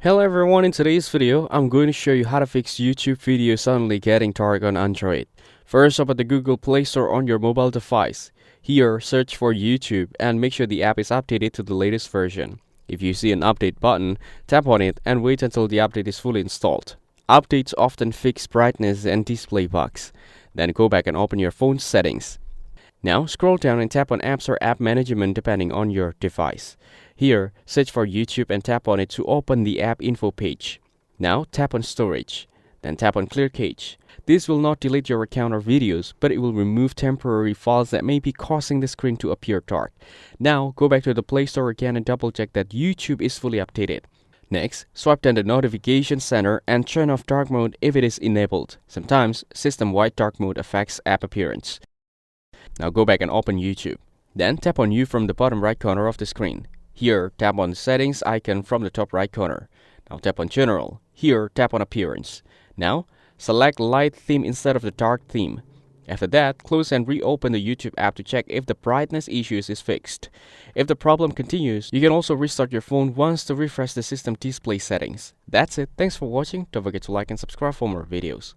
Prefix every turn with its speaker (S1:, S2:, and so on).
S1: Hello everyone, in today's video, I'm going to show you how to fix YouTube videos suddenly getting dark on Android. First, open the Google Play Store on your mobile device. Here, search for YouTube and make sure the app is updated to the latest version. If you see an update button, tap on it and wait until the update is fully installed. Updates often fix brightness and display bugs. Then go back and open your phone settings. Now, scroll down and tap on Apps or App Management depending on your device. Here, search for YouTube and tap on it to open the app info page. Now, tap on Storage. Then tap on Clear Cache. This will not delete your account or videos, but it will remove temporary files that may be causing the screen to appear dark. Now, go back to the Play Store again and double check that YouTube is fully updated. Next, swipe down the Notification Center and turn off Dark Mode if it is enabled. Sometimes, system-wide dark mode affects app appearance. Now go back and open YouTube. Then tap on You from the bottom right corner of the screen. Here, tap on the Settings icon from the top right corner. Now tap on General. Here, tap on Appearance. Now, select Light Theme instead of the Dark Theme. After that, close and reopen the YouTube app to check if the brightness issues is fixed. If the problem continues, you can also restart your phone once to refresh the system display settings. That's it. Thanks for watching. Don't forget to like and subscribe for more videos.